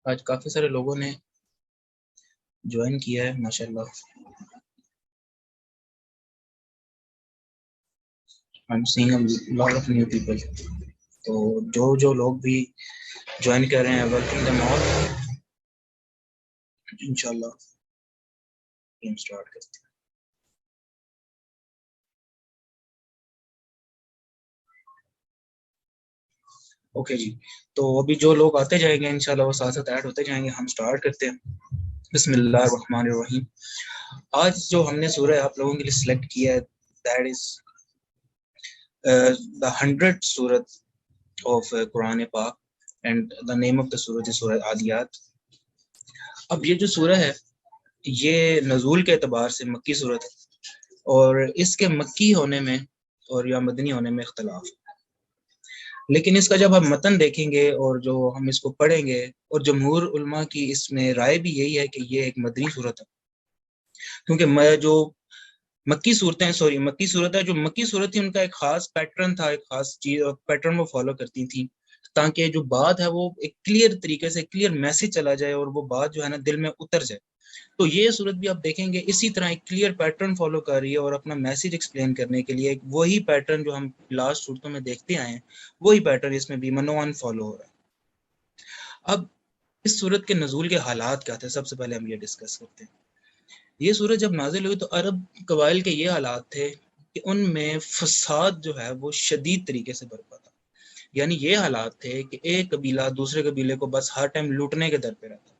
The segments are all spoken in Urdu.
آج کافی سارے لوگوں نے جوائن کیا ہے ماشاءاللہ. I'm seeing a lot of new people. تو جو لوگ بھی جوائن کر رہے ہیں ویلکم دیم آل. انشاءاللہ گیم سٹارٹ کرتے ہیں. اوکے جی, تو ابھی جو لوگ آتے جائیں گے انشاءاللہ وہ ساتھ ساتھ ایڈ ہوتے جائیں گے. ہم سٹارٹ کرتے ہیں. بسم اللہ الرحمن الرحیم. آج جو ہم نے سورہ آپ لوگوں کے لیے سلیکٹ کیا ہے دیٹ از the 100th سورت of قرآن پاک and the name of the سورت is سورہ عادیات. اب یہ جو سورہ ہے یہ نزول کے اعتبار سے مکی سورت ہے اور اس کے مکی ہونے میں اور یا مدنی ہونے میں اختلاف ہے. لیکن اس کا جب ہم متن دیکھیں گے اور جو ہم اس کو پڑھیں گے اور جمہور علماء کی اس میں رائے بھی یہی ہے کہ یہ ایک مدنی صورت ہے, کیونکہ جو مکی صورتیں مکی صورت ہے, جو مکی صورت تھی ان کا ایک خاص پیٹرن تھا, ایک خاص چیز اور پیٹرن وہ فالو کرتی تھیں تاکہ جو بات ہے وہ ایک کلیئر طریقے سے کلیئر میسج چلا جائے اور وہ بات جو ہے نا دل میں اتر جائے. تو یہ صورت بھی آپ دیکھیں گے اسی طرح ایک کلیئر پیٹرن فالو کر رہی ہے اور اپنا میسج ایکسپلین کرنے کے لیے وہی پیٹرن جو ہم لاسٹ صورتوں میں دیکھتے آئے ہیں وہی پیٹرن اس میں بھی منوان فالو ہو رہا ہے. اب اس صورت کے نزول کے حالات کیا تھے, سب سے پہلے ہم یہ ڈسکس کرتے ہیں. یہ صورت جب نازل ہوئی تو عرب قبائل کے یہ حالات تھے کہ ان میں فساد جو ہے وہ شدید طریقے سے برپا تھا. یعنی یہ حالات تھے کہ ایک قبیلہ دوسرے قبیلے کو بس ہر ٹائم لوٹنے کے در پہ رہتا.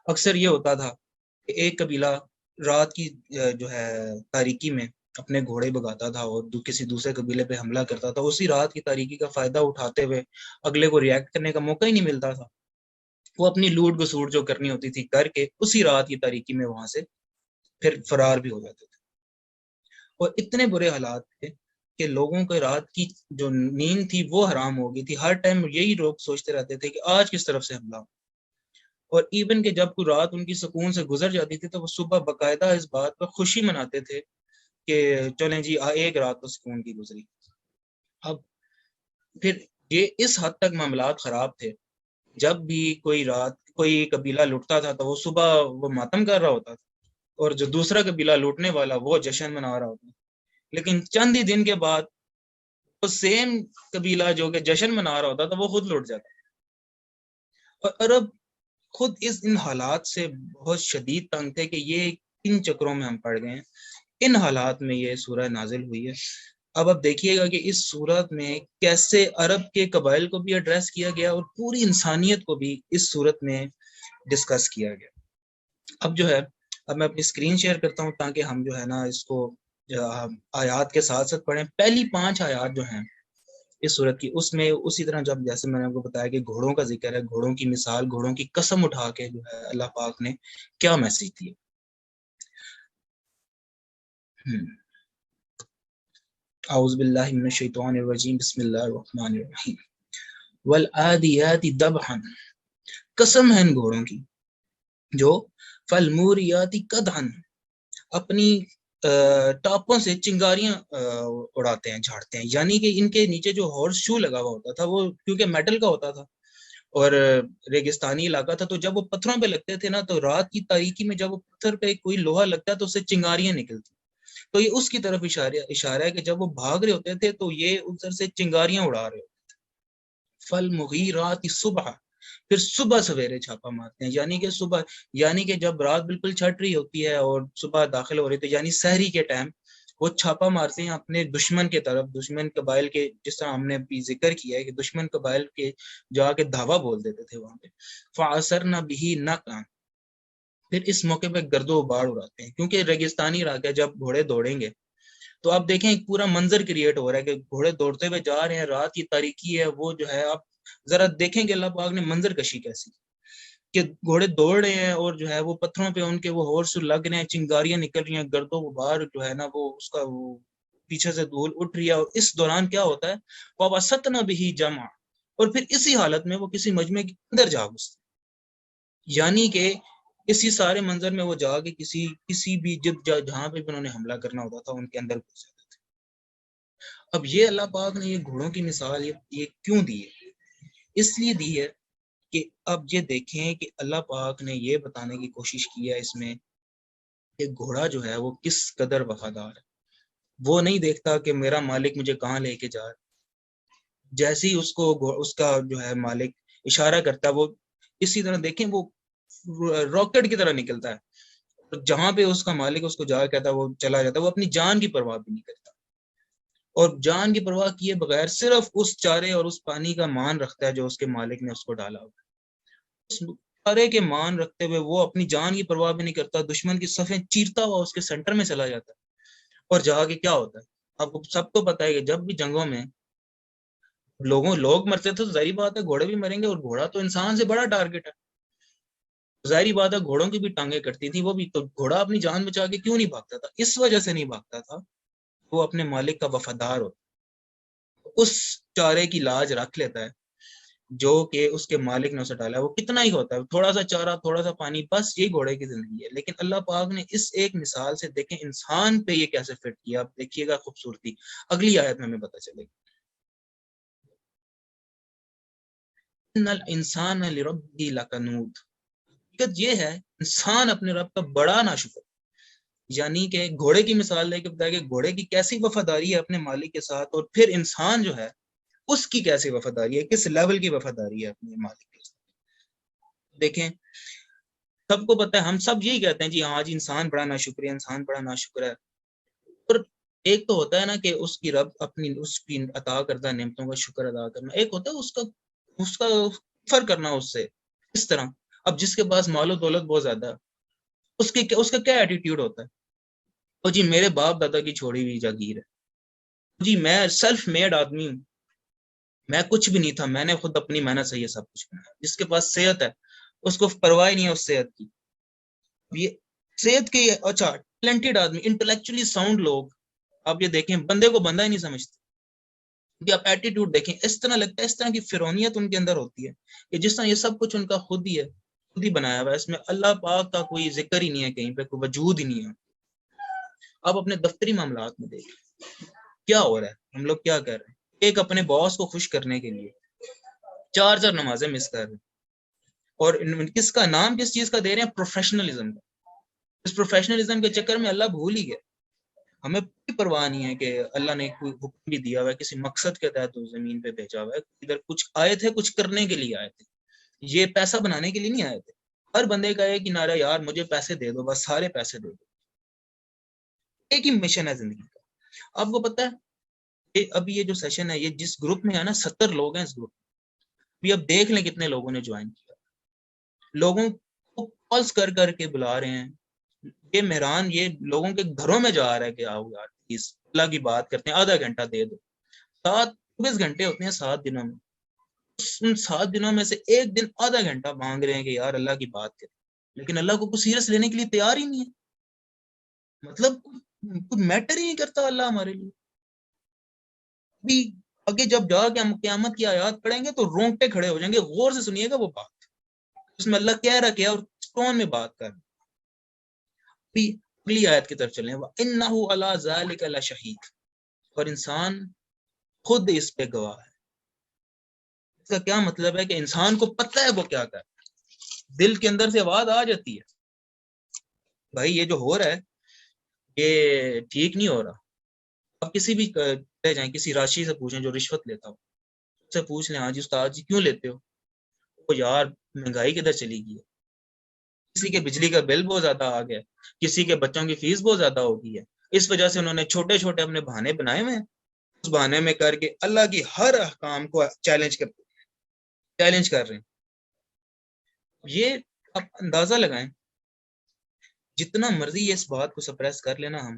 اکثر یہ ہوتا تھا کہ ایک قبیلہ رات کی جو ہے تاریکی میں اپنے گھوڑے بگاتا تھا اور کسی دوسرے قبیلے پہ حملہ کرتا تھا. اسی رات کی تاریکی کا فائدہ اٹھاتے ہوئے اگلے کو ریئیکٹ کرنے کا موقع ہی نہیں ملتا تھا. وہ اپنی لوٹ گسوٹ جو کرنی ہوتی تھی کر کے اسی رات کی تاریکی میں وہاں سے پھر فرار بھی ہو جاتے تھے. اور اتنے برے حالات تھے کہ لوگوں کو رات کی جو نیند تھی وہ حرام ہو گئی تھی. ہر ٹائم یہی لوگ سوچتے رہتے تھے کہ آج کس طرف سے حملہ ہو. اور ایون کہ جب کوئی رات ان کی سکون سے گزر جاتی تھی تو وہ صبح باقاعدہ اس بات پر خوشی مناتے تھے کہ چلیں جی ایک رات تو سکون کی گزری. اب پھر یہ اس حد تک معاملات خراب تھے, جب بھی کوئی قبیلہ لوٹتا تھا تو وہ صبح وہ ماتم کر رہا ہوتا تھا اور جو دوسرا قبیلہ لوٹنے والا وہ جشن منا رہا ہوتا. لیکن چند ہی دن کے بعد وہ سیم قبیلہ جو کہ جشن منا رہا ہوتا تھا وہ خود لوٹ جاتا. اور عرب خود ان حالات سے بہت شدید تنگ تھے کہ یہ کن چکروں میں ہم پڑ گئے ہیں. ان حالات میں یہ سورہ نازل ہوئی ہے. اب آپ دیکھیے گا کہ اس صورت میں کیسے عرب کے قبائل کو بھی ایڈریس کیا گیا اور پوری انسانیت کو بھی اس صورت میں ڈسکس کیا گیا. اب جو ہے اب میں اپنی اسکرین شیئر کرتا ہوں تاکہ ہم جو ہے نا اس کو آیات کے ساتھ ساتھ پڑھیں. پہلی 5 آیات جو ہیں اس صورت کی اس میں اسی طرح جب جیسے میں نے آپ کو بتایا کہ گھوڑوں کا ذکر ہے, گھوڑوں کی مثال, گھوڑوں کی قسم اٹھا کے جو ہے اللہ پاک نے کیا میسج دیا. اعوذ باللہ من الشیطان الرجیم بسم اللہ الرحمن الرحیم. والعادیات ضبحا, قسم ہے ان گھوڑوں کی جو فالموریات قدحا اپنی ٹاپوں سے چنگاریاں اڑاتے ہیں, جھاڑتے ہیں. یعنی کہ ان کے نیچے جو ہارس شو لگا ہوا ہوتا تھا وہ کیونکہ میٹل کا ہوتا تھا اور ریگستانی علاقہ تھا, تو جب وہ پتھروں پہ لگتے تھے نا تو رات کی تاریکی میں جب وہ پتھر پہ کوئی لوہا لگتا تو اس سے چنگاریاں نکلتی. تو یہ اس کی طرف اشارہ ہے کہ جب وہ بھاگ رہے ہوتے تھے تو یہ ادھر سے چنگاریاں اڑا رہے ہوتے تھے. فالمغیرات صبح, پھر صبح سویرے چھاپا مارتے ہیں. یعنی کہ صبح, یعنی کہ جب رات بالکل چھٹ رہی ہوتی ہے اور صبح داخل ہو رہی تھی یعنی سحری کے ٹائم وہ چھاپا مارتے ہیں اپنے دشمن کے طرف, دشمن قبائل کے, جس طرح ہم نے بھی ذکر کیا ہے کہ دشمن قبائل کے جا کے دھاوا بول دیتے تھے وہاں پہ. فَعَصَرْنَ بِهِ نَقْعًا, پھر اس موقع پہ گرد و غبار اڑاتے ہیں کیونکہ ریگستانی علاقہ جب گھوڑے دوڑیں گے تو آپ دیکھیں ایک پورا منظر کریٹ ہو رہا ہے کہ گھوڑے دوڑتے ہوئے جا رہے ہیں, رات کی تاریکی ہے, وہ جو ہے آپ ذرا دیکھیں کہ اللہ پاک نے منظر کشی کیسی کہ گھوڑے دوڑ رہے ہیں اور جو ہے وہ پتھروں پہ ان کے وہ ہورس لگ رہے ہیں, چنگاریاں نکل رہی ہیں, گرد و غبار جو ہے نا وہ اس کا وہ پیچھے سے دھول اٹھ رہی ہے. اور اس دوران کیا ہوتا ہے وَوَسَطْنَ بِهِ جَمْعًا, اور پھر اسی حالت میں وہ کسی مجمع کے اندر جا گھستے, یعنی کہ اسی سارے منظر میں وہ جا کے کسی بھی جہاں پہ بھی انہوں نے حملہ کرنا ہوتا تھا ان کے اندر گھس جاتے تھے. اب یہ اللہ پاک نے یہ گھوڑوں کی مثال یہ کیوں دی ہے؟ اس لیے دی ہے کہ اب یہ دیکھیں کہ اللہ پاک نے یہ بتانے کی کوشش کی ہے اس میں کہ گھوڑا جو ہے وہ کس قدر وفادار ہے. وہ نہیں دیکھتا کہ میرا مالک مجھے کہاں لے کے جا رہا ہے. جیسے ہی اس کا جو ہے مالک اشارہ کرتا ہے، وہ اسی طرح دیکھیں وہ راکٹ کی طرح نکلتا ہے. جہاں پہ اس کا مالک اس کو جا کہتا ہے وہ چلا جاتا ہے. وہ اپنی جان کی پرواہ بھی نہیں کرتا، اور جان کی پرواہ کیے بغیر صرف اس چارے اور اس پانی کا مان رکھتا ہے جو اس کے مالک نے اس کو ڈالا ہوا. اس چارے کے مان رکھتے ہوئے وہ اپنی جان کی پرواہ بھی نہیں کرتا، دشمن کی صفیں چیرتا ہوا اس کے سینٹر میں چلا جاتا ہے. اور جا کے کیا ہوتا ہے آپ کو سب کو پتا ہے کہ جب بھی جنگوں میں لوگ مرتے تھے تو ظاہری بات ہے گھوڑے بھی مریں گے، اور گھوڑا تو انسان سے بڑا ٹارگٹ ہے. ظاہری بات ہے گھوڑوں کی بھی ٹانگیں کٹتی تھی، وہ بھی تو گھوڑا اپنی جان بچا کے کیوں نہیں بھاگتا تھا؟ اس وجہ سے نہیں بھاگتا تھا وہ اپنے مالک کا وفادار ہوتا، اس چارے کی لاج رکھ لیتا ہے جو کہ اس کے مالک نے اسے ڈالا ہے. وہ کتنا ہی ہوتا ہے، تھوڑا سا چارہ، تھوڑا سا پانی، بس یہی گھوڑے کی زندگی ہے. لیکن اللہ پاک نے اس ایک مثال سے دیکھیں انسان پہ یہ کیسے فٹ کیا. آپ دیکھیے گا خوبصورتی اگلی آیت میں ہمیں پتہ چلے گی. ان الانسان لربہ لکنود، حقیقت یہ ہے انسان اپنے رب کا بڑا ناشکر. یعنی کہ گھوڑے کی مثال لے کے بتایا کہ گھوڑے کی کیسی وفاداری ہے اپنے مالک کے ساتھ، اور پھر انسان جو ہے اس کی کیسی وفاداری ہے، کس لیول کی وفاداری ہے اپنے مالک کے ساتھ. دیکھیں سب کو پتہ ہے، ہم سب یہی کہتے ہیں جی ہاں جی انسان بڑا ناشکر ہے، انسان بڑا ناشکر ہے. اور ایک تو ہوتا ہے نا کہ اس کی رب اپنی اس کی عطا کردہ نعمتوں کا شکر ادا کرنا، ایک ہوتا ہے اس کا فرق کرنا اس سے. اس طرح اب جس کے پاس مال و دولت بہت زیادہ ہے، اس کا کیا ایٹیٹیوڈ ہوتا ہے؟ اور جی میرے باپ دادا کی چھوڑی ہوئی جاگیر ہے، جی میں سیلف میڈ آدمی ہوں، میں کچھ بھی نہیں تھا، میں نے خود اپنی محنت سے یہ سب کچھ بنایا. جس کے پاس صحت ہے اس کو پرواہ نہیں ہے اس صحت کی. یہ صحت کے اچھا ٹیلنٹڈ آدمی، انٹلیکچولی ساؤنڈ لوگ، آپ یہ دیکھیں بندے کو بندہ ہی نہیں سمجھتے. آپ ایٹیٹیوڈ دیکھیں، اس طرح لگتا ہے اس طرح کی فرونیت ان کے اندر ہوتی ہے کہ جس طرح یہ سب کچھ ان کا خود ہی ہے، خود ہی بنایا ہوا ہے. اس میں اللہ پاک کا کوئی ذکر ہی نہیں ہے، کہیں پہ کوئی وجود ہی نہیں ہے. آپ اپنے دفتری معاملات میں دیکھیں کیا ہو رہا ہے، ہم لوگ کیا کر رہے ہیں. ایک اپنے باس کو خوش کرنے کے لیے 4 نمازیں مس کر رہے ہیں، اور کس کا نام کس چیز کا دے رہے ہیں؟ پروفیشنلزم کا. اس پروفیشنلزم کے چکر میں اللہ بھول ہی گیا. ہمیں کوئی پرواہ نہیں ہے کہ اللہ نے کوئی حکم بھی دیا ہوا ہے، کسی مقصد کے تحت زمین پہ بھیجا ہوا ہے. ادھر کچھ آئے تھے کچھ کرنے کے لیے آئے تھے، یہ پیسہ بنانے کے لیے نہیں آئے تھے. ہر بندے کا ایک ہی نعرہ، یار مجھے پیسے دے دو، بس سارے پیسے دے دو. ایک ہی مشن ہے زندگی کا. آپ کو پتہ ہے ابھی یہ جو سیشن ہے، یہ جس گروپ میں ہے نا 70 لوگ ہیں اس گروپ میں. اب دیکھ لیں کتنے لوگوں نے جوائن کیا. لوگوں کو کالز کر کے بلا رہے ہیں. یہ مہران یہ لوگوں کے گھروں میں جا رہا ہے کہ آؤ یار پلیز اللہ کی بات کرتے ہیں، آدھا گھنٹہ دے دو. 24 گھنٹے ہوتے ہیں 7 دنوں میں، ان 7 دنوں میں سے ایک دن آدھا گھنٹہ مانگ رہے ہیں کہ یار اللہ کی بات کریں. لیکن اللہ کو کچھ سیریس لینے کے لیے تیار ہی نہیں ہے. مطلب کچھ میٹر ہی نہیں کرتا اللہ ہمارے لیے. ابھی آگے جب جا کے ہم قیامت کی آیات پڑھیں گے تو رونگٹے کھڑے ہو جائیں گے. غور سے سنیے گا وہ بات، اس میں اللہ کہہ رہا کیا اور کون میں بات کر رہا. اگلی آیت کی طرف چلیں. وَإِنَّهُ عَلَىٰ ذَلِكَ لَشَهِيدٌ، اور انسان خود اس پہ گواہ ہے. اس کا کیا مطلب ہے کہ انسان کو پتہ ہے وہ کیا کر رہا ہے. دل کے اندر سے آواز آ جاتی ہے بھائی یہ جو ہو رہا ہے یہ ٹھیک نہیں ہو رہا. آپ کسی بھی جائیں، کسی راشی سے پوچھیں جو رشوت لیتا ہو، اس سے پوچھ لیں ہاں جی استاد جی کیوں لیتے ہو؟ وہ یار مہنگائی کدھر چلی گئی ہے، کسی کے بجلی کا بل بہت زیادہ آ گیا، کسی کے بچوں کی فیس بہت زیادہ ہو گئی ہے. اس وجہ سے انہوں نے چھوٹے چھوٹے اپنے بہانے بنائے ہوئے ہیں. اس بہانے میں کر کے اللہ کی ہر احکام کو چیلنج کر رہے ہیں. یہ آپ اندازہ لگائیں، جتنا مرضی یہ اس بات کو سپریس کر لینا ہم،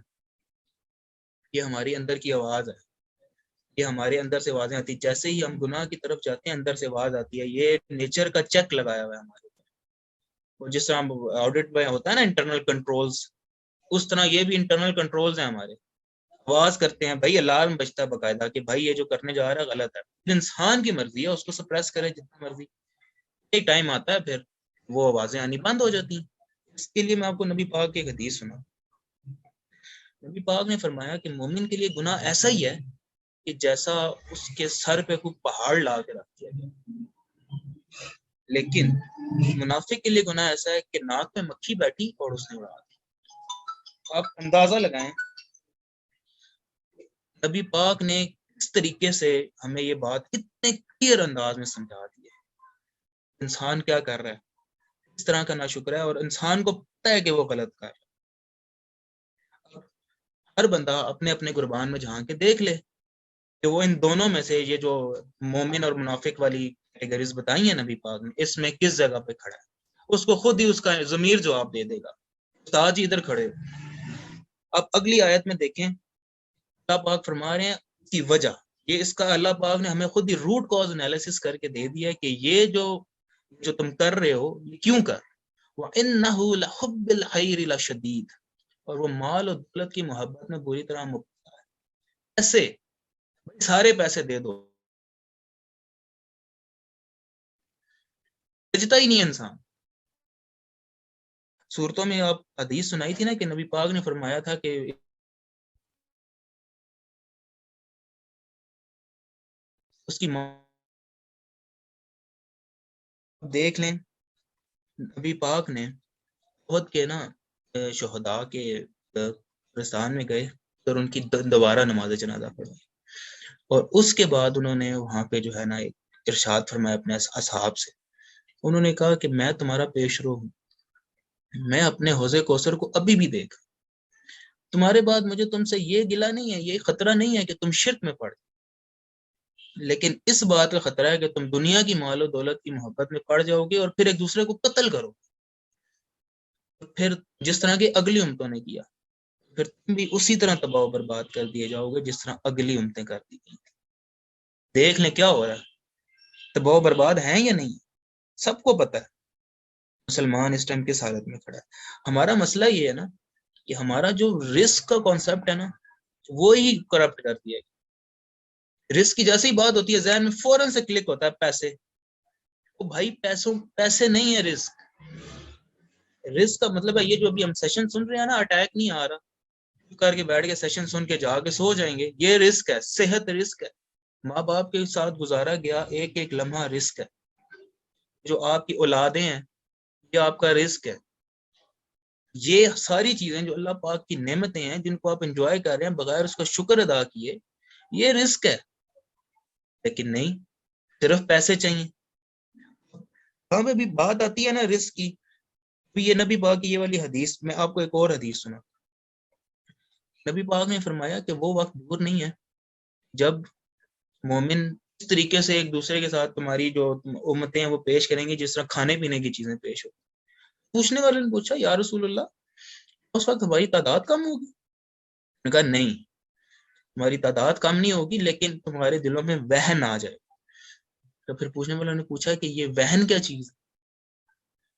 یہ ہماری اندر کی آواز ہے. یہ ہمارے اندر سے آوازیں آتی، جیسے ہی ہم گناہ کی طرف جاتے ہیں اندر سے آواز آتی ہے. یہ نیچر کا چیک لگایا ہوا ہے ہمارے اوپر. جس طرح آڈٹ میں ہوتا ہے نا انٹرنل کنٹرولز، اس طرح یہ بھی انٹرنل کنٹرولز ہیں ہمارے. آواز کرتے ہیں بھائی، الارم بجتا ہے باقاعدہ کہ بھائی یہ جو کرنے جا رہا ہے غلط ہے. انسان کی مرضی ہے، اس کو سپریس کرے جتنا مرضی. ایک ٹائم آتا ہے پھر وہ آوازیں آنی بند ہو جاتی ہیں. اس کے لیے میں آپ کو نبی پاک کی ایک حدیث سنا. نبی پاک نے فرمایا کہ مومن کے لیے گناہ ایسا ہی ہے کہ جیسا اس کے سر پہ کوئی پہاڑ لا کے رکھ دیا گیا. لیکن منافق کے لیے گناہ ایسا ہے کہ ناک میں مکھی بیٹھی اور اس نے اڑا دی۔ آپ اندازہ لگائیں نبی پاک نے کس طریقے سے ہمیں یہ بات کتنے کلیئر انداز میں سمجھا دی ہے۔ انسان کیا کر رہا ہے، اس طرح کا ناشکر ہے، اور انسان کو پتہ ہے کہ وہ غلط کر رہا ہے۔ ہر بندہ اپنے اپنے قربان میں جھانک کے دیکھ لے کہ وہ ان دونوں میں سے یہ جو مومن اور منافق والی کیٹیگریز بتائی ہیں نبی پاک نے، اس میں کس جگہ پہ کھڑا ہے، اس کو خود ہی اس کا ضمیر جواب دے دے گا۔ استاد جی ادھر کھڑے ہو۔ اب اگلی آیت میں دیکھیں، اللہ پاک فرما رہے ہیں اس کی وجہ، یہ اس کا اللہ پاک نے ہمیں خود ہی روٹ کاز انالیسس کر کے دے دیا ہے کہ یہ جو تم کر رہے ہو یہ کیوں کر، وَإِنَّهُ لَحُبِّ الْخَيْرِ لَشَدِيدٌ، اور وہ مال اور دولت کی محبت میں بری طرح مبتلا ہے۔ ایسے سارے پیسے دے دو، بچتا ہی نہیں انسان۔ صورتوں میں آپ حدیث سنائی تھی نا کہ نبی پاک نے فرمایا تھا کہ اس کی دیکھ لیں، نبی پاک نے خود کے نا شہداء کے قبرستان میں گئے اور ان کی دوبارہ نماز جنازہ پڑھائی، اور اس کے بعد انہوں نے وہاں پہ جو ہے نا ایک ارشاد فرمایا اپنے اصحاب سے، انہوں نے کہا کہ میں تمہارا پیش رو ہوں، میں اپنے حوض کوثر کو ابھی بھی دیکھ، تمہارے بعد مجھے تم سے یہ گلہ نہیں ہے، یہ خطرہ نہیں ہے کہ تم شرک میں پڑ، لیکن اس بات کا خطرہ ہے کہ تم دنیا کی مال و دولت کی محبت میں پڑ جاؤ گے اور پھر ایک دوسرے کو قتل کرو، پھر جس طرح کی اگلی امتوں نے کیا، پھر تم بھی اسی طرح تباہ و برباد کر دیے جاؤ گے جس طرح اگلی امتیں کر دی گئی۔ دیکھ لیں کیا ہو رہا ہے، تباہ و برباد ہیں یا نہیں، سب کو پتہ ہے مسلمان اس ٹائم کس حالت میں کھڑا ہے۔ ہمارا مسئلہ یہ ہے نا کہ ہمارا جو رسک کا کانسیپٹ ہے نا وہی کرپٹ کر دیا ہے۔ رسک کی جیسی بات ہوتی ہے ذہن میں فوراً سے کلک ہوتا ہے پیسے، وہ بھائی پیسے نہیں ہے رسک۔ رسک کا مطلب ہے یہ جو ابھی ہم سیشن سن رہے ہیں نا، اٹیک نہیں آ رہا کر کے بیٹھ کے سیشن سن کے جا کے سو جائیں گے، یہ رسک ہے، صحت رسک ہے، ماں باپ کے ساتھ گزارا گیا ایک ایک لمحہ رسک ہے، جو آپ کی اولادیں ہیں یہ آپ کا رسک ہے، یہ ساری چیزیں جو اللہ پاک کی نعمتیں ہیں جن کو آپ انجوائے کر رہے ہیں بغیر اس کا شکر ادا کیے، یہ رسک ہے۔ لیکن نہیں، صرف پیسے چاہیے۔ ہاں بھی بات آتی ہے نا رزق کی، یہ نبی پاک کی یہ والی حدیث، میں آپ کو ایک اور حدیث سنا، نبی پاک نے فرمایا کہ وہ وقت دور نہیں ہے جب مومن اس طریقے سے ایک دوسرے کے ساتھ تمہاری جو امتیں ہیں وہ پیش کریں گی جس طرح کھانے پینے کی چیزیں پیش ہو۔ پوچھنے والے نے پوچھا یا رسول اللہ اس وقت ہماری تعداد کم ہوگی؟ نے کہا نہیں، تمہاری تعداد کم نہیں ہوگی لیکن تمہارے دلوں میں وہن آ جائے۔ تو پھر پوچھنے والوں نے پوچھا کہ یہ وہن کیا چیز ہے؟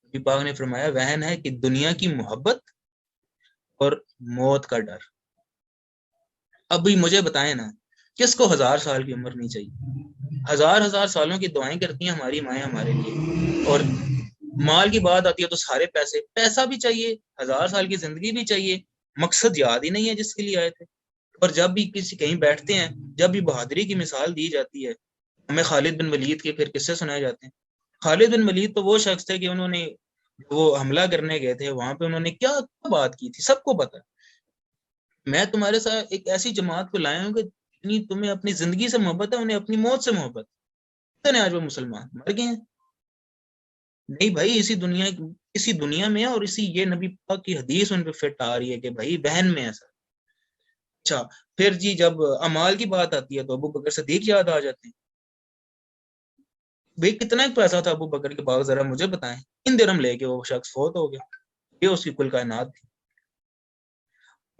نبی پاک نے فرمایا وہن ہے کہ دنیا کی محبت اور موت کا ڈر۔ ابھی مجھے بتائیں نا کس کو 1000 سال کی عمر نہیں چاہیے؟ ہزار سالوں کی دعائیں کرتی ہیں ہماری مائیں ہمارے لیے، اور مال کی بات آتی ہے تو سارے پیسہ بھی چاہیے، 1000 سال کی زندگی بھی چاہیے، مقصد یاد ہی نہیں ہے جس کے لیے آئے تھے۔ اور جب بھی کسی کہیں بیٹھتے ہیں، جب بھی بہادری کی مثال دی جاتی ہے، ہمیں خالد بن ولید کے پھر قصے سنائے جاتے ہیں۔ خالد بن ولید تو وہ شخص تھے کہ انہوں نے وہ حملہ کرنے گئے تھے، وہاں پہ انہوں نے کیا بات کی تھی سب کو پتا۔ میں تمہارے ساتھ ایک ایسی جماعت کو لایا ہوں کہ تمہیں اپنی زندگی سے محبت ہے، انہیں اپنی موت سے محبت ہے۔ آج وہ مسلمان مر گئے ہیں؟ نہیں بھائی، اسی دنیا میں اور اسی یہ نبی پاک کی حدیث ان پہ فٹ آ رہی ہے کہ بھائی بہن میں ایسا۔ اچھا پھر جی جب امال کی بات آتی ہے تو ابو بکر صدیق یاد آ جاتے ہیں۔ بھائی کتنا ایک پیسہ تھا ابو بکر کے پاس، ذرا مجھے بتائیں، 3 درہم لے کے وہ شخص فوت ہو گیا، یہ اس کی کل کائنات تھی۔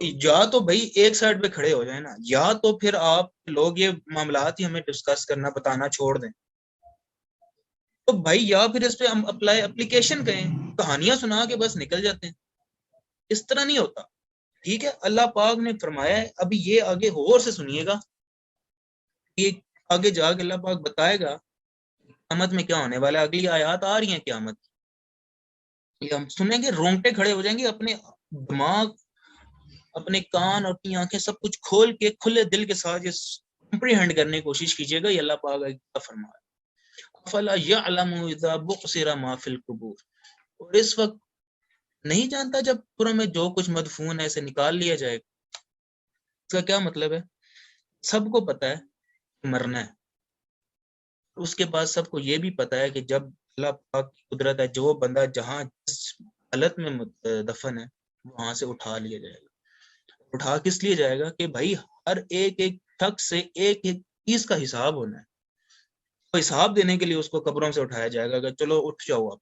یا تو بھائی ایک سائڈ پہ کھڑے ہو جائیں نا، یا تو پھر آپ لوگ یہ معاملات ہی ہمیں ڈسکس کرنا بتانا چھوڑ دیں، تو بھائی یا پھر اس پہ ہم اپلیکیشن کریں، کہانیاں سنا کے بس نکل جاتے ہیں، اس طرح نہیں ہوتا۔ ٹھیک ہے، اللہ پاک نے فرمایا ہے، ابھی یہ آگے غور سے سنیے گا، یہ آگے جا کے اللہ پاک بتائے گا قیامت میں کیا ہونے والا ہے۔ اگلی آیات آ رہی ہیں قیامت، یہ ہم سنیں گے رونگٹے کھڑے ہو جائیں گے، اپنے دماغ اپنے کان اور اپنی آنکھیں سب کچھ کھول کے کھلے دل کے ساتھ یہ کمپریہینڈ کرنے کی کوشش کیجیے گا، یہ اللہ پاک کیا فرمایا۔ فلا یعلم اذا بقصر ما فی القبور، اور اس وقت نہیں جانتا جب قبروں میں جو کچھ مدفون ہے اسے نکال لیا جائے گا۔ اس کا کیا مطلب ہے؟ سب کو پتا ہے مرنا ہے، اس کے بعد سب کو یہ بھی پتا ہے کہ جب اللہ پاک کی قدرت ہے، جو بندہ جہاں جس حالت میں دفن ہے وہاں سے اٹھا لیا جائے گا۔ اٹھا کس لیے جائے گا؟ کہ بھائی ہر ایک ایک شخص سے ایک ایک چیز کا حساب ہونا ہے، تو حساب دینے کے لیے اس کو قبروں سے اٹھایا جائے گا کہ چلو اٹھ جاؤ، آپ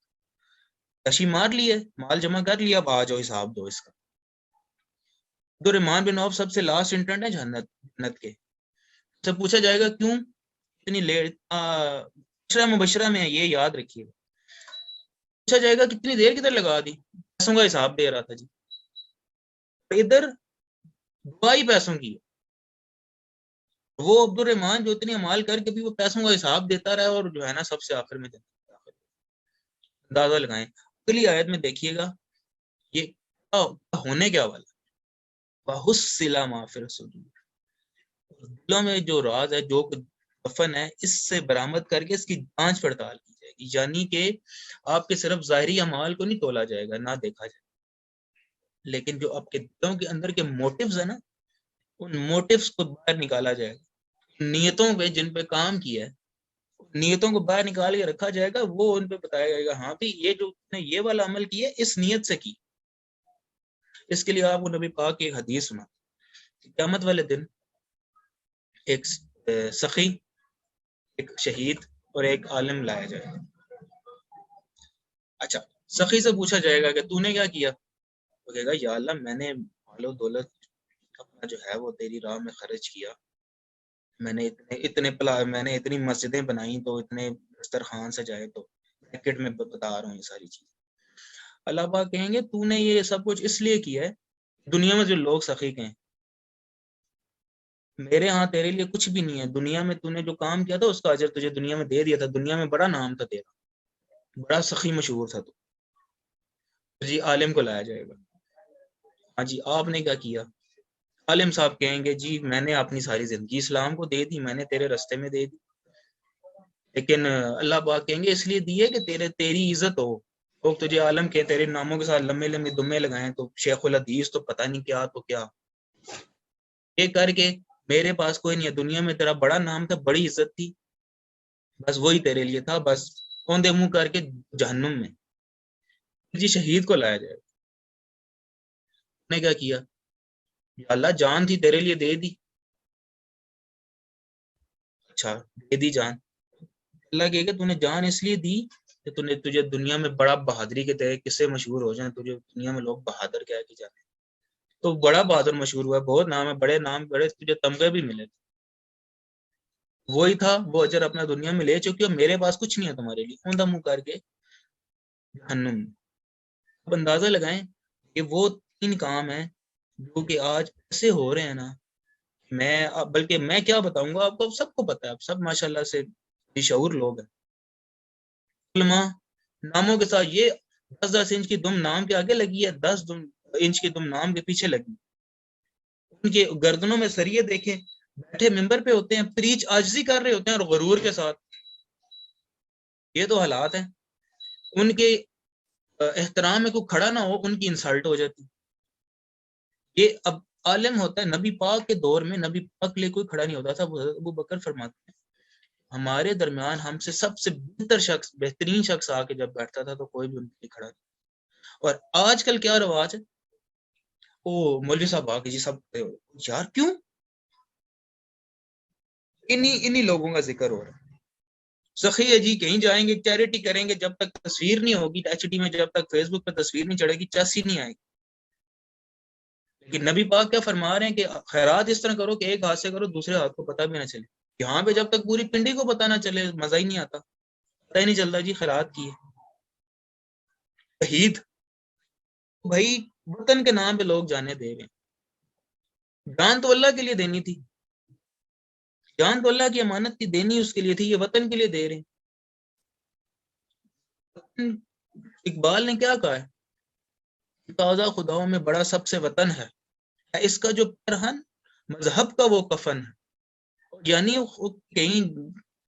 کشی مار لی ہے، مال جمع کر لیا، اب آ جاؤ حساب دو اس کا۔ عبدالرحمن بن عوف سب سے لاسٹ انٹرنٹ ہے جنت کے، سے پوچھا جائے گا کیوں اتنی لیٹ؟ بشرہ مبشرہ میں ہے، یہ یاد رکھیے گا۔ پوچھا جائے گا کتنی دیر کدھر لگا دی؟ پیسوں کا حساب دے رہا تھا جی، ادھر دعا ہی پیسوں کی ہے۔ وہ عبدالرحمن جو اتنی امال کر کے بھی وہ پیسوں کا حساب دیتا رہا اور جو ہے نا سب سے آخر میں دیتا۔ اندازہ لگائیں، اگلی آیت میں دیکھیے گا یہ ہونے کیا والا۔ وَحُصِّلَ مَا فِي الصُّدُورِ، دلوں میں جو راز ہے، جو دفن ہے، اس سے برآمد کر کے اس کی جانچ پڑتال کی جائے گی، یعنی کہ آپ کے صرف ظاہری اعمال کو نہیں تولا جائے گا، نہ دیکھا جائے گا، لیکن جو آپ کے دلوں کے اندر کے موٹیوز ہیں نا، ان موٹیوز کو باہر نکالا جائے گا، نیتوں پہ جن پہ کام کیا ہے نیتوں کو باہر نکال کے رکھا جائے گا، وہ ان پہ بتایا جائے گا ہاں بھی یہ جو نے یہ والا عمل کیا اس نیت سے کی۔ اس کے لیے آپ کو نبی پاک کی ایک حدیث سنا، قیامت والے دن ایک سخی، ایک شہید اور ایک عالم لایا جائے گا۔ اچھا، سخی سے پوچھا جائے گا کہ تو نے کیا کیا؟ وہ کہے گا یا اللہ میں نے مال و دولت اپنا جو ہے وہ تیری راہ میں خرچ کیا، میں نے میں نے اتنی مسجدیں بنائی، تو اتنے دسترخوان سجائے، تو بریکٹ میں بتا رہا ہوں یہ ساری چیز۔ اللہ پاک کہیں گے تو نے یہ سب کچھ اس لیے کیا ہے، دنیا میں جو لوگ سخی کہیں میرے ہاں تیرے لیے کچھ بھی نہیں ہے، دنیا میں تو نے جو کام کیا تھا اس کا اجر تجھے دنیا میں دے دیا تھا، دنیا میں بڑا نام تھا تیرا، بڑا سخی مشہور تھا تو۔ جی عالم کو لایا جائے گا، ہاں جی آپ نے کیا کیا؟ عالم صاحب کہیں گے جی میں نے اپنی ساری زندگی اسلام کو دے دی، میں نے تیرے رستے میں دے دی، لیکن اللہ پاک کہیں گے اس لیے دیے کہ تیری عزت ہو، لوگ تجھے عالم کے تیرے ناموں کے ساتھ لمبے لمبے دمے لگائیں، تو شیخ الحدیث تو پتہ نہیں کیا تو کیا، یہ کر کے میرے پاس کوئی نہیں ہے، دنیا میں تیرا بڑا نام تھا، بڑی عزت تھی، بس وہی تیرے لیے تھا، بس اوندے منہ کر کے جہنم میں۔ جی شہید کو لایا جائے، نے کیا کیا؟ یا اللہ جان تھی تیرے لیے دے دی، اچھا دے دی جان، اللہ کہے کہ تو نے جان اس لیے دی کہ تجھے دنیا میں بڑا بہادری کے تیرے قصے مشہور ہو جائیں، تجھے دنیا میں لوگ بہادر کہہ کے جاتے ہیں، تو بڑا بہادر مشہور ہوا ہے، بہت نام ہے، بڑے نام، بڑے تجھے تمغے بھی ملے، وہی تھا وہ اجر اپنا دنیا میں لے چکی، اور میرے پاس کچھ نہیں ہے تمہارے لیے، اوندا منہ کر کے جہنم۔ اب اندازہ لگائیں کہ وہ تین کام ہیں جو کہ آج ایسے ہو رہے ہیں نا، بلکہ میں کیا بتاؤں گا آپ کو، سب کو پتا ہے، آپ سب ماشاءاللہ سے شعور لوگ ہیں، علماء ناموں کے ساتھ یہ 10 انچ کی دم نام کے آگے لگی ہے، 10 انچ کی دم نام کے پیچھے لگی، ان کے گردنوں میں سریے دیکھیں، بیٹھے ممبر پہ ہوتے ہیں، پریچ عاجزی کر رہے ہوتے ہیں اور غرور کے ساتھ، یہ تو حالات ہیں، ان کے احترام میں کوئی کھڑا نہ ہو ان کی انسلٹ ہو جاتی۔ یہ اب عالم ہوتا ہے، نبی پاک کے دور میں نبی پاک کے لیے کوئی کھڑا نہیں ہوتا تھا، ابو بکر فرماتے ہیں ہمارے درمیان ہم سے سب سے بہترین شخص آ کے جب بیٹھتا تھا تو کوئی بھی ان کے لیے کھڑا نہیں۔ اور آج کل کیا رواج ہے، او مولوی صاحب آ کے جی سب یار کیوں، انہی لوگوں کا ذکر ہو رہا ہے، سخی ہے جی کہیں جائیں گے چیریٹی کریں گے، جب تک تصویر نہیں ہوگی ایچ ڈی میں، جب تک فیس بک پہ تصویر نہیں چڑھے گی چاسی نہیں آئے گی، لیکن نبی پاک کیا فرما رہے ہیں کہ خیرات اس طرح کرو کہ ایک ہاتھ سے کرو دوسرے ہاتھ کو پتہ بھی نہ چلے، یہاں پہ جب تک پوری پنڈی کو پتہ نہ چلے مزہ ہی نہیں آتا، پتہ ہی نہیں چلتا جی خیرات کی ہے۔ شہید بھائی وطن کے نام پہ لوگ جانے دے رہے ہیں، جان تو اللہ کے لیے دینی تھی، جان تو اللہ کی امانت کی دینی اس کے لیے تھی، یہ وطن کے لیے دے رہے ہیں۔ اقبال نے کیا کہا ہے، تازہ خداؤں میں بڑا سب سے وطن ہے اس کا جو پرہن مذہب کا وہ کفن ہے، یعنی کہیں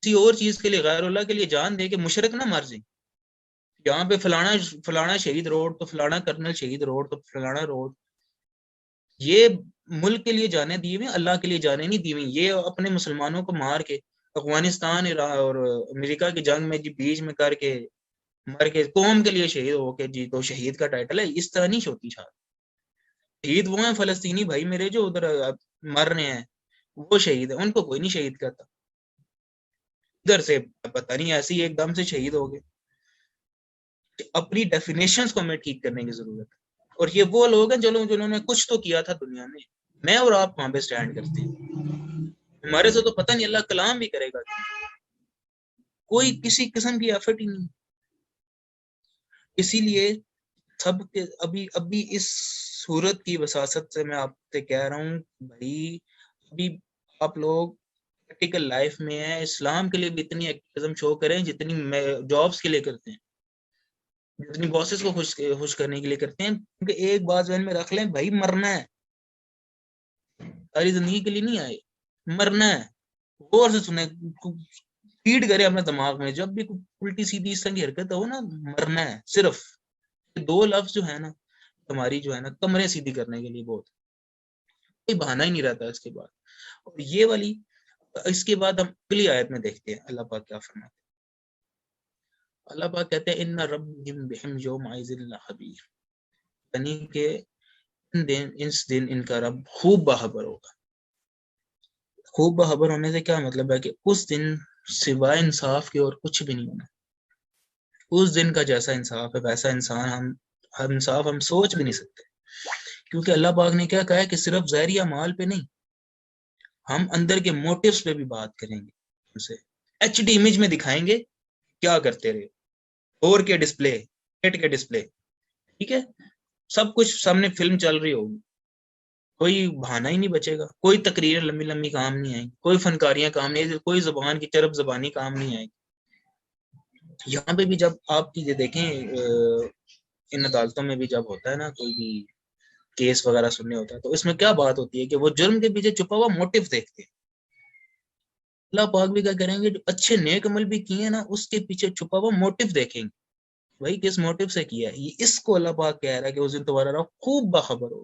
کسی اور چیز کے لیے، غیر اللہ کے لیے جان دے کہ مشرک نہ مر جائیں. یہاں پہ فلانا شہید روڈ تو فلانا کرنل شہید روڈ تو فلانا روڈ. یہ ملک کے لیے جانے دی ہوئی، اللہ کے لیے جانے نہیں دی ہوئی. یہ اپنے مسلمانوں کو مار کے افغانستان اور امریکہ کی جنگ میں جی بیچ میں کر کے مر کے قوم کے لیے شہید ہو کے جی تو شہید کا ٹائٹل ہے. اس طرح نہیں ہوتی شاید. شہید وہ ہیں فلسطینی بھائی میرے جو ادھر مر رہے ہیں، وہ شہید ہیں، ان کو کوئی نہیں شہید کرتا. ادھر سے پتہ نہیں ایسے ہی ایک دم سے شہید ہو گئے. اپنی ڈیفینیشنز کو ہمیں ٹھیک کرنے کی ضرورت ہے. اور یہ وہ لوگ ہیں جنہوں نے کچھ تو کیا تھا دنیا میں اور آپ وہاں پہ سٹینڈ کرتے ہیں. ہمارے سے تو پتہ نہیں اللہ کلام بھی کرے گا، کوئی کسی قسم کی ایفرٹ ہی نہیں. اسی لیے سب کے ابھی اس صورت کی وساست سے میں آپ سے کہہ رہا ہوں بھائی، ابھی آپ لوگ پریکٹیکل لائف میں ہیں، اسلام کے لیے بھی اتنی ایکٹیویزم شو کریں جتنی جابس کے لیے کرتے ہیں، جتنی باسز کو خوش کرنے کے لیے کرتے ہیں. کیونکہ ایک بات ذہن میں رکھ لیں بھائی، مرنا ہے، ساری زندگی کے لیے نہیں آئے، مرنا ہے. غور سے سنیں، فیڈ کرے اپنے دماغ میں، جب بھی الٹی سیدھی اس طرح کی حرکت ہو نا، مرنا ہے. صرف دو لفظ جو ہے نا ہماری جو ہے نا کمرے سیدھی کرنے کے لیے بہت، کوئی بہانہ ہی نہیں رہتا اس کے بعد. اور یہ والی اس کے بعد ہم اگلی آیت میں دیکھتے ہیں اللہ پاک کیا فرماتے ہیں. اللہ پاک کہتے ہیں ان ربہم بہم یومئذ لخبیر، یعنی کہ اس دن ان کا رب خوب باخبر ہوگا. خوب باخبر ہونے سے کیا مطلب ہے کہ اس دن سوائے انصاف کے اور کچھ بھی نہیں ہونا. اس دن کا جیسا انصاف ہے ویسا انصاف ہم سوچ بھی نہیں سکتے. کیونکہ اللہ پاک نے کیا کہا ہے کہ صرف ظاہری اعمال پہ نہیں، ہم اندر کے موٹیوز پہ بھی بات کریں گے. ان سے ایچ ڈی امیج میں دکھائیں گے کیا کرتے رہے، اور کے ڈسپلے، نیٹ کے ڈسپلے، ٹھیک ہے، سب کچھ سامنے فلم چل رہی ہوگی. کوئی بہانہ ہی نہیں بچے گا، کوئی تقریر لمبی لمبی کام نہیں آئیں، کوئی فنکاریاں کام نہیں آئیں، کوئی زبان کی چرب زبانی کام نہیں آئے. یہاں پہ بھی جب آپ یہ دیکھیں ان عدالتوں میں بھی جب ہوتا ہے نا کوئی بھی کیس وغیرہ سننے ہوتا ہے، تو اس میں کیا بات ہوتی ہے کہ وہ جرم کے پیچھے چھپا ہوا موٹیو دیکھتے ہیں. اللہ پاک بھی کیا کریں گے، جو اچھے نیک عمل بھی کیے ہیں نا اس کے پیچھے چھپا ہوا موٹیو دیکھیں گے. بھائی کس موٹیو سے کیا ہے یہ، اس کو اللہ پاک کہہ رہا ہے کہ اس دن تمہارا رب خوب باخبر ہو.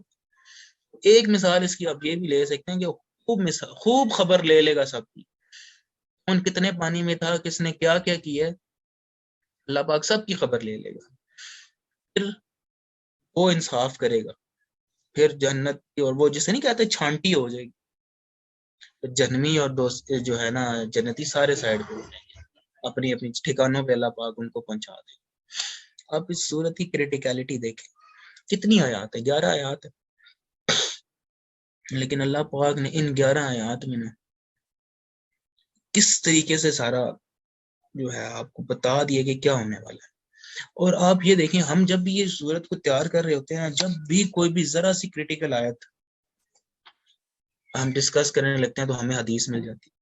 ایک مثال اس کی آپ یہ بھی لے سکتے ہیں کہ خوب خبر لے لے گا سب کی، کون کتنے پانی میں تھا، کس نے کیا کیا کیا ہے، اللہ پاک سب کی خبر لے لے گا. پھر وہ انصاف کرے گا، پھر جنت کی، اور وہ جسے نہیں کہتے چھانٹی ہو جائے گی، جہنمی اور دوست جو ہے نا جنتی سارے سائڈ پہ ہو جائیں گے، اپنی اپنی ٹھکانوں پہ اللہ پاک ان کو پہنچا دے. آپ اس صورت کی کریٹیکلٹی دیکھیں، کتنی آیات ہے، 11 آیات ہے، لیکن اللہ پاک نے ان 11 آیات میں نا کس طریقے سے سارا جو ہے آپ کو بتا دیا کہ کیا ہونے والا ہے. اور آپ یہ دیکھیں، ہم جب بھی یہ صورت کو تیار کر رہے ہوتے ہیں، جب بھی کوئی بھی ذرا سی کریٹیکل آیت ہم ڈسکس کرنے لگتے ہیں تو ہمیں حدیث مل جاتی ہے.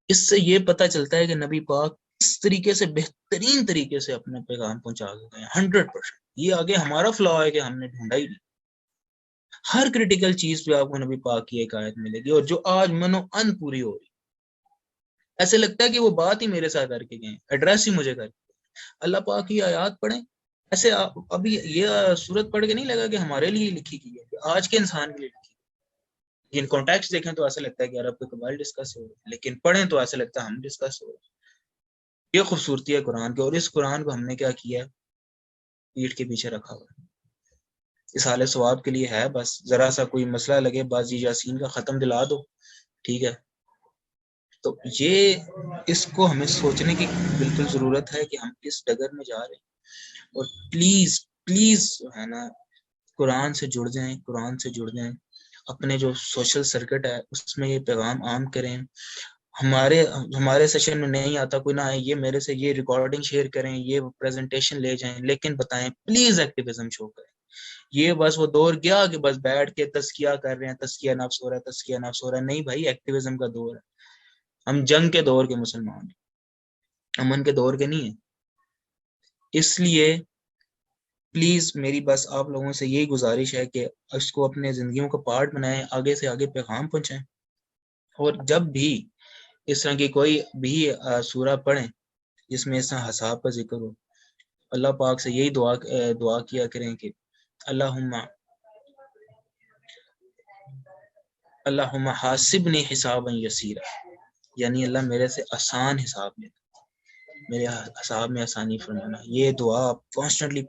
اس سے یہ پتہ چلتا ہے کہ نبی پاک اس طریقے سے بہترین طریقے سے اپنا پیغام پہنچا گئے ہیں 100%. یہ آگے ہمارا فلا ہے کہ ہم نے ڈھونڈا ہی نہیں. ہر کریٹیکل چیز پہ آپ کو نبی پاک کی ایک آیت ملے گی، اور جو آج منو ان پوری ہو رہی، ایسے لگتا ہے کہ وہ بات ہی میرے ساتھ کر کے گئے، ایڈریس ہی مجھے کر کے. اللہ پاک کی آیات پڑھیں، ایسے ابھی یہ صورت پڑھ کے نہیں لگا کہ ہمارے لیے لکھی گئی ہے، کہ آج کے انسان کے لیے لکھی گئی. ان کانٹیکٹ دیکھیں تو ایسا لگتا ہے کہ عرب کے قبائل ڈسکس ہو رہے ہیں، لیکن پڑھیں تو ایسا لگتا ہے ہم ڈسکس ہو رہے ہیں. یہ خوبصورتی ہے قرآن کی، اور اس قرآن کو ہم نے کیا کیا ہے، پیٹھ کے پیچھے رکھا ہوا ہے. اس حال ثواب کے لیے ہے، بس ذرا سا کوئی مسئلہ لگے بازی یاسین کا ختم دلا دو، ٹھیک ہے. تو یہ اس کو ہمیں سوچنے کی بالکل ضرورت ہے کہ ہم کس ڈگر میں جا رہے ہیں. اور پلیز پلیز جو ہے نا قرآن سے جڑ جائیں، قرآن سے جڑ جائیں، اپنے جو سوشل سرکٹ ہے اس میں یہ پیغام عام کریں. ہمارے سیشن میں نہیں آتا کوئی نہ آئے، یہ میرے سے یہ ریکارڈنگ شیئر کریں، یہ پریزنٹیشن لے جائیں، لیکن بتائیں پلیز ایکٹیویزم شو کریں. یہ بس وہ دور گیا کہ بس بیٹھ کے تزکیہ کر رہے ہیں، تزکیہ نفس ہو رہا ہے، تزکیہ نفس ہو رہا ہے. نہیں بھائی، ایکٹیویزم کا دور ہے. ہم جنگ کے دور کے مسلمان ہیں، امن کے دور کے نہیں ہیں. اس لیے پلیز میری بس آپ لوگوں سے یہی گزارش ہے کہ اس کو اپنے زندگیوں کا پارٹ بنائیں، آگے سے آگے پیغام پہنچائیں. اور جب بھی اس طرح کی کوئی بھی سورہ پڑھیں جس میں اس طرح حساب کا ذکر ہو، اللہ پاک سے یہی دعا کیا کریں کہ اللہم حاسبنی حسابا یسیرا، یعنی اللہ میرے سے آسان حساب لے، میرے حساب میں آسانی فرمانا۔ یہ دعا آپ کانسٹنٹلی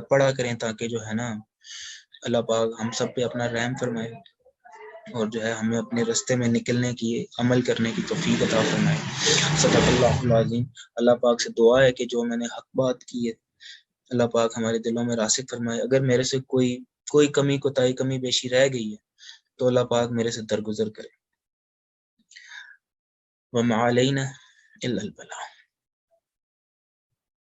پڑھا کریں تاکہ جو ہے نا اللہ پاک ہم سب پہ اپنا رحم فرمائے اور جو ہے ہمیں اپنے رستے میں نکلنے کی، عمل کرنے کی توفیق عطا فرمائے۔ صدق اللہ العظیم۔ اللہ پاک سے دعا ہے کہ جو میں نے حق بات کی ہے اللہ پاک ہمارے دلوں میں راسخ فرمائے۔ اگر میرے سے کوئی کمی کوتاہی کمی بیشی رہ گئی ہے تو اللہ پاک میرے سے درگزر کرے۔ وما علینا الا البلاغ۔